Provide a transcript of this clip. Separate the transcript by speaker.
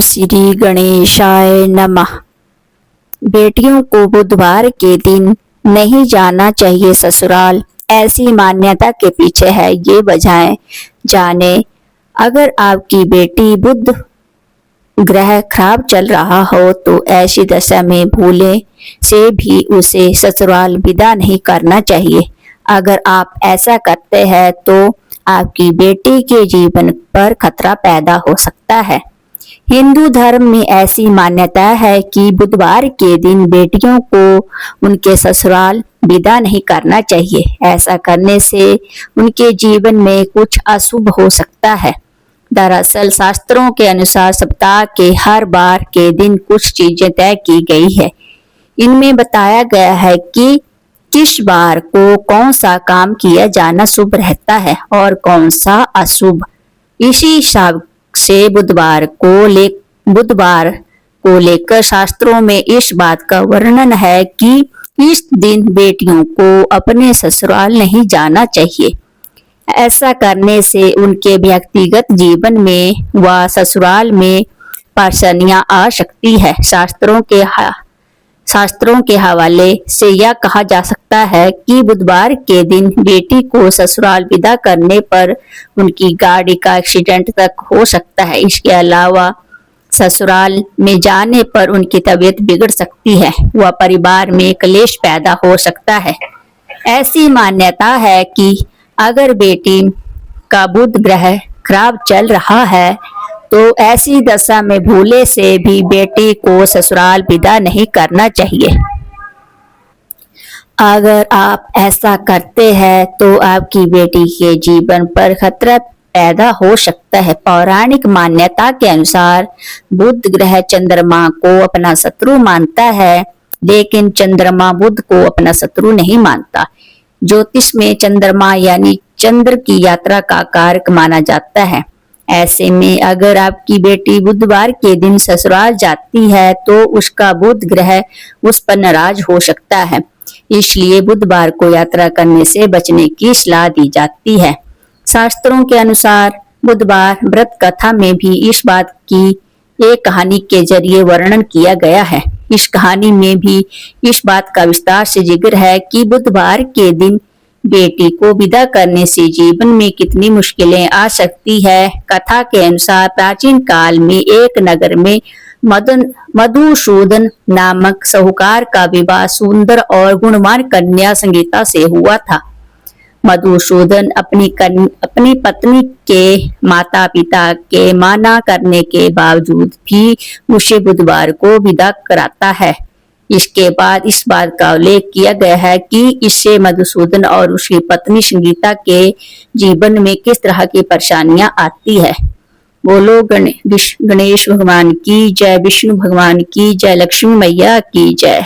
Speaker 1: श्री गणेशाय नमः। बेटियों को बुधवार के दिन नहीं जाना चाहिए ससुराल, ऐसी मान्यता के पीछे है ये वजहें जाने। अगर आपकी बेटी बुध ग्रह खराब चल रहा हो तो ऐसी दशा में भूले से भी उसे ससुराल विदा नहीं करना चाहिए। अगर आप ऐसा करते हैं तो आपकी बेटी के जीवन पर खतरा पैदा हो सकता है। हिंदू धर्म में ऐसी मान्यता है कि बुधवार के दिन बेटियों को उनके ससुराल विदा नहीं करना चाहिए। ऐसा करने से उनके जीवन में कुछ अशुभ हो सकता है। दरअसल शास्त्रों के अनुसार सप्ताह के हर बार के दिन कुछ चीजें तय की गई है। इनमें बताया गया है कि किस बार को कौन सा काम किया जाना शुभ रहता है और कौन सा अशुभ। इसी हिसाब से बुधवार को लेकर शास्त्रों में इस बात का वर्णन है कि इस दिन बेटियों को अपने ससुराल नहीं जाना चाहिए। ऐसा करने से उनके व्यक्तिगत जीवन में व ससुराल में परेशानियां आ सकती है। शास्त्रों के हवाले से यह कहा जा सकता है कि बुधवार के दिन बेटी को ससुराल विदा करने पर उनकी गाड़ी का एक्सीडेंट तक हो सकता है। इसके अलावा ससुराल में जाने पर उनकी तबीयत बिगड़ सकती है व परिवार में क्लेश पैदा हो सकता है। ऐसी मान्यता है कि अगर बेटी का बुध ग्रह खराब चल रहा है तो ऐसी दशा में भूले से भी बेटी को ससुराल विदा नहीं करना चाहिए। अगर आप ऐसा करते हैं तो आपकी बेटी के जीवन पर खतरा पैदा हो सकता है। पौराणिक मान्यता के अनुसार बुध ग्रह चंद्रमा को अपना शत्रु मानता है, लेकिन चंद्रमा बुध को अपना शत्रु नहीं मानता। ज्योतिष में चंद्रमा यानी चंद्र की यात्रा का कारक माना जाता है। ऐसे में अगर आपकी बेटी बुधवार के दिन ससुराल जाती है तो उसका बुध ग्रह उस पर नाराज हो सकता है। इसलिए बुधवार को यात्रा करने से बचने की सलाह दी जाती है। शास्त्रों के अनुसार बुधवार व्रत कथा में भी इस बात की एक कहानी के जरिए वर्णन किया गया है। इस कहानी में भी इस बात का विस्तार से जिक्र है कि बुधवार के दिन बेटी को विदा करने से जीवन में कितनी मुश्किलें आ सकती है। कथा के अनुसार प्राचीन काल में एक नगर में मधुसूदन नामक साहूकार का विवाह सुंदर और गुणवान कन्या संगीता से हुआ था। मधुसूदन अपनी पत्नी के माता पिता के माना करने के बावजूद भी उसे बुधवार को विदा कराता है। इसके बाद इस बात का उल्लेख किया गया है कि इससे मधुसूदन और उसकी पत्नी संगीता के जीवन में किस तरह की परेशानियां आती है। बोलो गणेश भगवान की जय, विष्णु भगवान की जय, लक्ष्मी मैया की जय।